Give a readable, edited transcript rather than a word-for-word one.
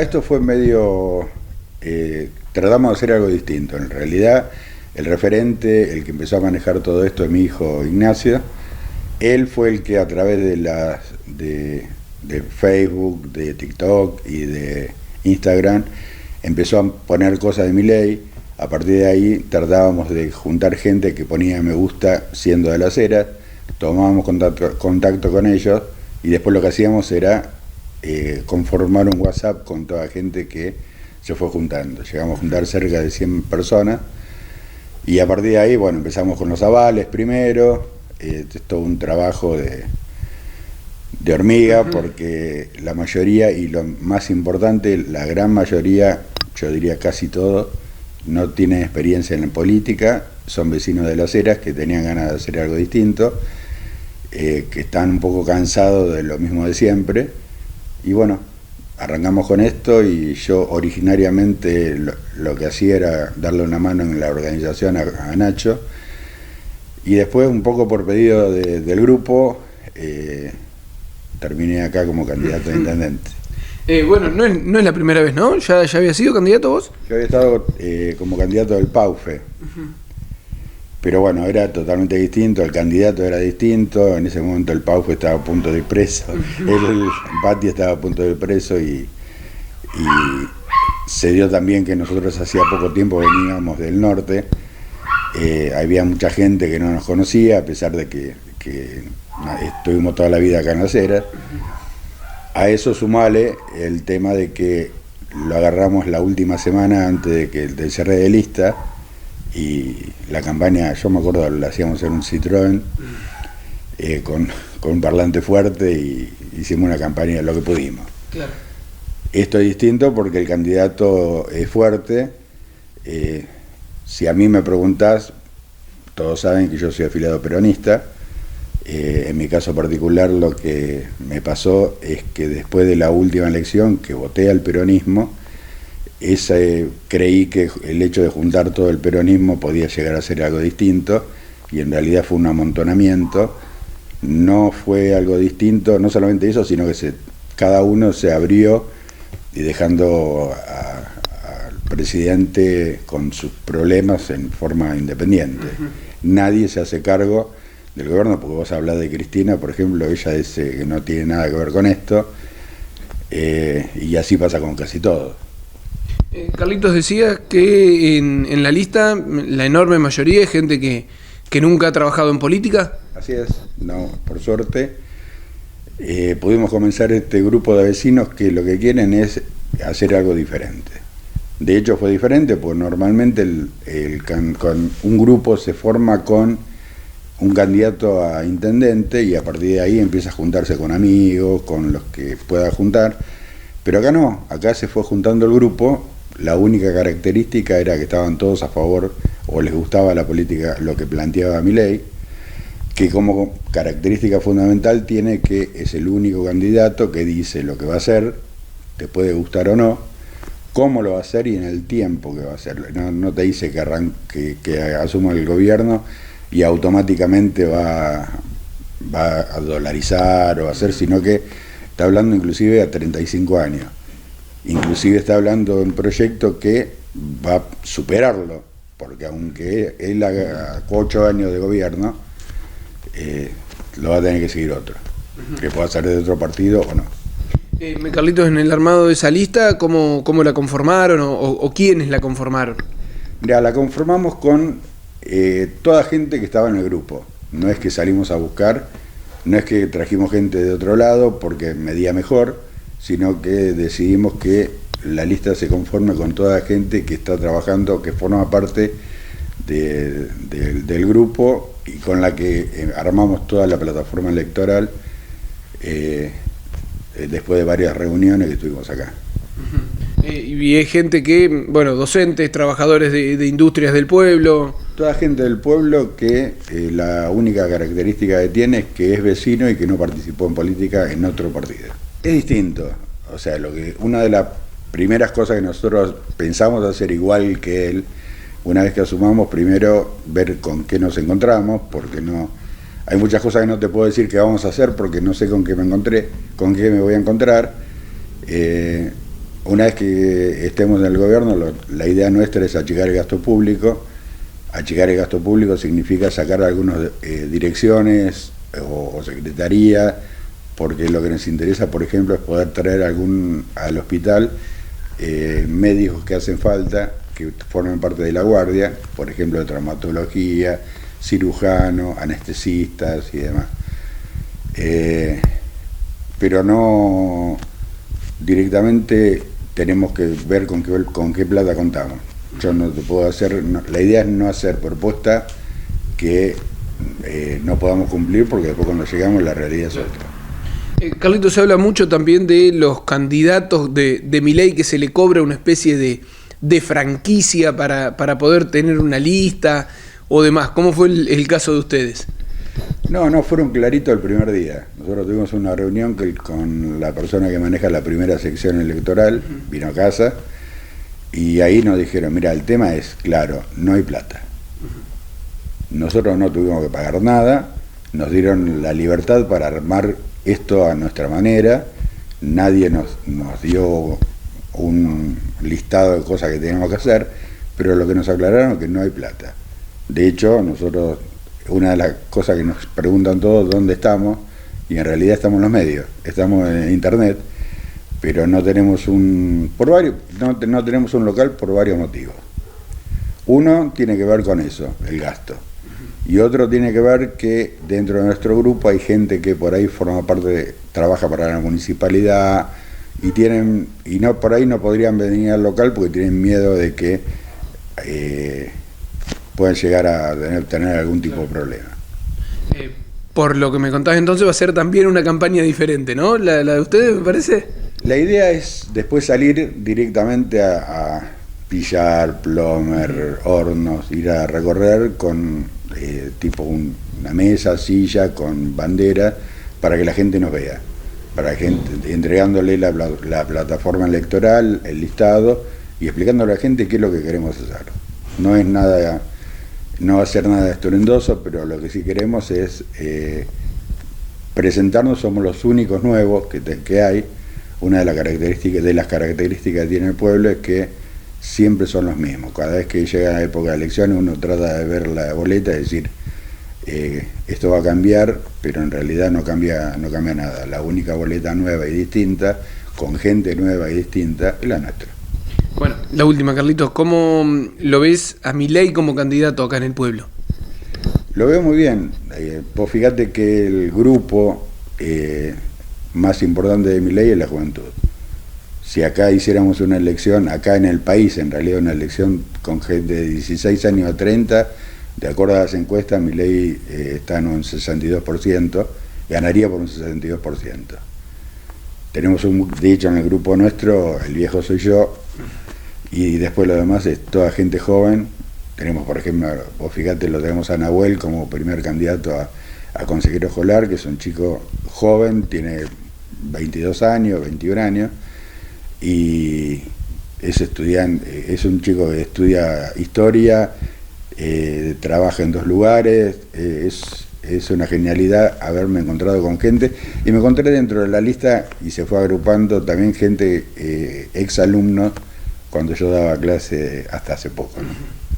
Esto fue medio, tratamos de hacer algo distinto. En realidad, el referente, el que empezó a manejar todo esto es mi hijo Ignacio. Él fue el que a través de Facebook, de TikTok y de Instagram empezó a poner cosas de Milei. A partir de ahí tratábamos de juntar gente que ponía me gusta siendo de Las Heras, tomábamos contacto con ellos y después lo que hacíamos era conformar un WhatsApp con toda la gente que se fue juntando. Llegamos a juntar cerca de 100 personas y a partir de ahí, bueno, empezamos con los avales primero. Es todo un trabajo de hormiga, porque la mayoría, y lo más importante, la gran mayoría, yo diría casi todo, no tienen experiencia en la política, son vecinos de Las Heras que tenían ganas de hacer algo distinto, que están un poco cansados de lo mismo de siempre. Y bueno, arrancamos con esto y yo originariamente lo que hacía era darle una mano en la organización a Nacho, y después un poco por pedido del grupo terminé acá como candidato a intendente. Bueno, no es la primera vez, ¿no? ¿Ya había sido candidato vos? Yo había estado como candidato del PAUFE, pero bueno, era totalmente distinto, el candidato era distinto. En ese momento el PAUFE estaba a punto de ir preso, el Pati estaba a punto de ir preso, y se dio también que nosotros hacía poco tiempo veníamos del norte. Había mucha gente que no nos conocía, a pesar de que estuvimos toda la vida acá en Las Heras. A eso sumale el tema de que lo agarramos la última semana antes del cierre de lista, y la campaña, yo me acuerdo, la hacíamos en un Citroën con un parlante fuerte, y hicimos una campaña lo que pudimos. Claro. Esto es distinto porque el candidato es fuerte. Si a mí me preguntás, todos saben que yo soy afiliado peronista. En mi caso particular, lo que me pasó es que después de la última elección que voté al peronismo, creí que el hecho de juntar todo el peronismo podía llegar a ser algo distinto, y en realidad fue un amontonamiento. No fue algo distinto, no solamente eso, sino que cada uno se abrió, y dejando al presidente con sus problemas en forma independiente. Nadie se hace cargo del gobierno, porque vos hablás de Cristina, por ejemplo, ella dice que no tiene nada que ver con esto, y así pasa con casi todo. Carlitos decía que en la lista la enorme mayoría es gente que nunca ha trabajado en política. Así es, no, por suerte pudimos comenzar este grupo de vecinos que lo que quieren es hacer algo diferente. De hecho fue diferente, porque normalmente con un grupo se forma con un candidato a intendente, y a partir de ahí empieza a juntarse con amigos, con los que pueda juntar. Pero acá no, acá se fue juntando el grupo. La única característica era que estaban todos a favor, o les gustaba la política, lo que planteaba Milei, que como característica fundamental tiene que es el único candidato que dice lo que va a hacer, te puede gustar o no, cómo lo va a hacer y en el tiempo que va a hacerlo. No te dice que asuma el gobierno y automáticamente va a dolarizar o a hacer, sino que está hablando inclusive a 35 años. Inclusive está hablando de un proyecto que va a superarlo, porque aunque él haga 8 años de gobierno, lo va a tener que seguir otro, que pueda ser de otro partido o no. Carlitos, en el armado de esa lista, ¿cómo la conformaron o quiénes la conformaron? Mira, la conformamos con toda gente que estaba en el grupo. No es que salimos a buscar, no es que trajimos gente de otro lado porque medía mejor, sino que decidimos que la lista se conforme con toda la gente que está trabajando, que forma parte del grupo, y con la que armamos toda la plataforma electoral después de varias reuniones que tuvimos acá. Y hay gente que, bueno, docentes, trabajadores de industrias del pueblo. Toda gente del pueblo que la única característica que tiene es que es vecino y que no participó en política en otro partido. Es distinto, o sea, una de las primeras cosas que nosotros pensamos hacer igual que él, una vez que asumamos, primero ver con qué nos encontramos, porque hay muchas cosas que no te puedo decir que vamos a hacer porque no sé con qué me voy a encontrar. una vez que estemos en el gobierno, la idea nuestra es achicar el gasto público. Achicar el gasto público significa sacar algunas direcciones o secretaría, porque lo que nos interesa, por ejemplo, es poder traer al hospital médicos que hacen falta, que formen parte de la guardia, por ejemplo, de traumatología, cirujano, anestesistas y demás. Pero no directamente tenemos que ver con qué plata contamos. Yo no te puedo hacer, la idea es no hacer propuestas que no podamos cumplir, porque después cuando llegamos la realidad es otra. Carlito, se habla mucho también de los candidatos de Milei, que se le cobra una especie de franquicia para poder tener una lista o demás. ¿Cómo fue el caso de ustedes? No, fueron claritos el primer día. Nosotros tuvimos una reunión con la persona que maneja la primera sección electoral, vino a casa, y ahí nos dijeron, mira, el tema es claro, no hay plata. Nosotros no tuvimos que pagar nada, nos dieron la libertad para armar esto a nuestra manera, nadie nos dio un listado de cosas que teníamos que hacer, pero lo que nos aclararon es que no hay plata. De hecho, nosotros, una de las cosas que nos preguntan todos, ¿dónde estamos? Y en realidad estamos en los medios, estamos en internet, pero no tenemos no tenemos un local por varios motivos. Uno tiene que ver con eso, el gasto. Y otro tiene que ver que dentro de nuestro grupo hay gente que por ahí forma parte, trabaja para la municipalidad y por ahí no podrían venir al local porque tienen miedo de que puedan llegar a tener algún tipo de problema. Por lo que me contás, entonces va a ser también una campaña diferente, ¿no? La de ustedes, me parece. La idea es después salir directamente a pillar, plomer, hornos, ir a recorrer con tipo una mesa, silla, con bandera, para que la gente nos vea, entregándole la plataforma electoral, el listado, y explicándole a la gente qué es lo que queremos hacer. No va a ser nada estruendoso, pero lo que sí queremos es presentarnos. Somos los únicos nuevos que hay. Una de las características que tiene el pueblo es que siempre son los mismos. Cada vez que llega la época de elecciones uno trata de ver la boleta y decir esto va a cambiar, pero en realidad no cambia nada. La única boleta nueva y distinta, con gente nueva y distinta, es la nuestra. Bueno, la última, Carlitos, ¿cómo lo ves a Milei como candidato acá en el pueblo? Lo veo muy bien. Vos fíjate que el grupo más importante de Milei es la juventud. Si acá hiciéramos una elección, acá en el país, en realidad una elección con gente de 16 años a 30, de acuerdo a las encuestas, Milei está en un 62%, ganaría por un 62%. Tenemos de hecho en el grupo nuestro, el viejo soy yo, y después lo demás es toda gente joven. Tenemos, por ejemplo, vos fíjate, lo tenemos a Nahuel como primer candidato a consejero escolar, que es un chico joven, tiene 22 años, 21 años, y es estudiante, es un chico que estudia historia, trabaja en 2 lugares, es una genialidad haberme encontrado con gente, y me encontré dentro de la lista y se fue agrupando también gente, ex alumnos, cuando yo daba clase hasta hace poco, ¿no?